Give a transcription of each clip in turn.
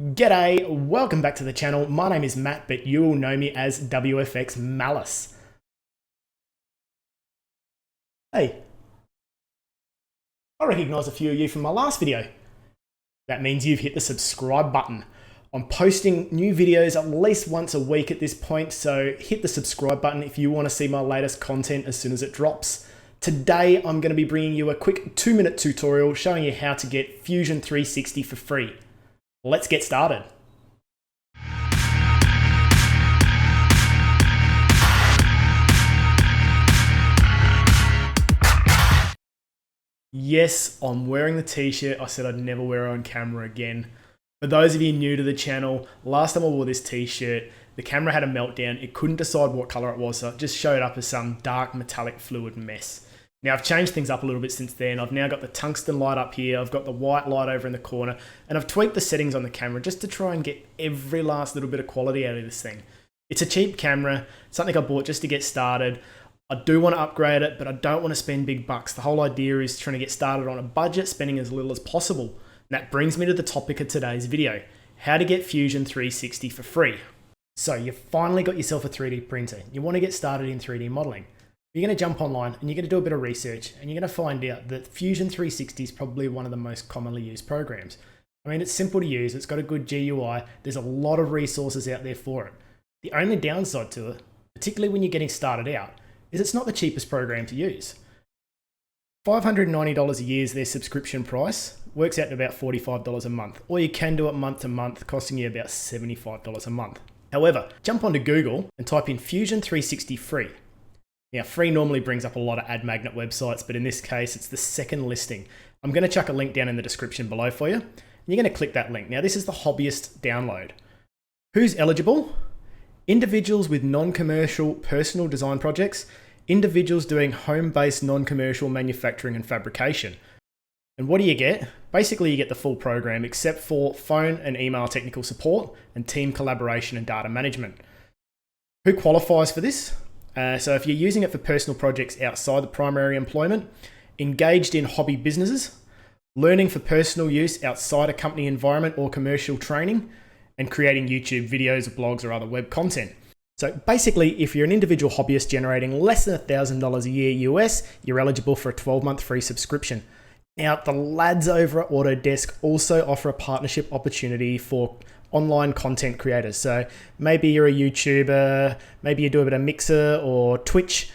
G'day, welcome back to the channel. My name is Matt, but you will know me as WFX Malice. Hey, I recognise a few of you from my last video. That means you've hit the subscribe button. I'm posting new videos at least once a week at this point, so hit the subscribe button if you want to see my latest content as soon as it drops. Today, I'm going to be bringing you a quick 2-minute tutorial showing you how to get Fusion 360 for free. Let's get started. Yes, I'm wearing the t-shirt I said I'd never wear on camera again. For those of you new to the channel, last time I wore this t-shirt, the camera had a meltdown. It couldn't decide what color it was, so it just showed up as some dark metallic fluid mess. Now I've changed things up a little bit since then. I've now got the tungsten light up here, I've got the white light over in the corner, and I've tweaked the settings on the camera just to try and get every last little bit of quality out of this thing. It's a cheap camera, something I bought just to get started. I do want to upgrade it, but I don't want to spend big bucks. The whole idea is trying to get started on a budget, spending as little as possible. And that brings me to the topic of today's video, how to get Fusion 360 for free. So you've finally got yourself a 3D printer. You want to get started in 3D modeling. You're going to jump online and you're going to do a bit of research and you're going to find out that Fusion 360 is probably one of the most commonly used programs. I mean, it's simple to use, it's got a good GUI, there's a lot of resources out there for it. The only downside to it, particularly when you're getting started out, is it's not the cheapest program to use. $590 a year is their subscription price, works out to about $45 a month, or you can do it month to month, costing you about $75 a month. However, jump onto Google and type in Fusion 360 free. Now, free normally brings up a lot of ad magnet websites, but in this case, it's the second listing. I'm going to chuck a link down in the description below for you. And you're going to click that link. Now, this is the hobbyist download. Who's eligible? Individuals with non-commercial personal design projects, individuals doing home-based non-commercial manufacturing and fabrication. And what do you get? Basically, you get the full program except for phone and email technical support and team collaboration and data management. Who qualifies for this? So if you're using it for personal projects outside the primary employment, engaged in hobby businesses, learning for personal use outside a company environment or commercial training, and creating YouTube videos, blogs, or other web content. So basically, if you're an individual hobbyist generating less than $1,000 a year US, you're eligible for a 12-month free subscription. Now, the lads over at Autodesk also offer a partnership opportunity for online content creators. So maybe you're a YouTuber, maybe you do a bit of Mixer or Twitch.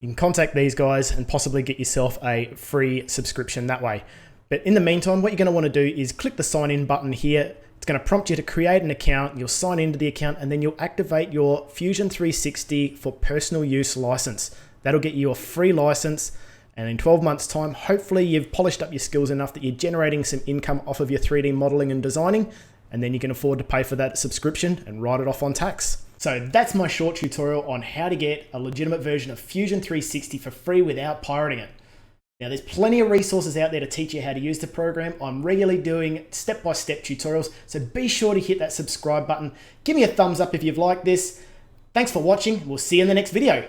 You can contact these guys and possibly get yourself a free subscription that way. But in the meantime, what you're going to want to do is click the sign in button here. It's going to prompt you to create an account. You'll sign into the account and then you'll activate your Fusion 360 for personal use license. That'll get you a free license. And in 12 months time, hopefully you've polished up your skills enough that you're generating some income off of your 3D modeling and designing, and then you can afford to pay for that subscription and write it off on tax. So that's my short tutorial on how to get a legitimate version of Fusion 360 for free without pirating it. Now there's plenty of resources out there to teach you how to use the program. I'm regularly doing step-by-step tutorials, so be sure to hit that subscribe button. Give me a thumbs up if you've liked this. Thanks for watching. We'll see you in the next video.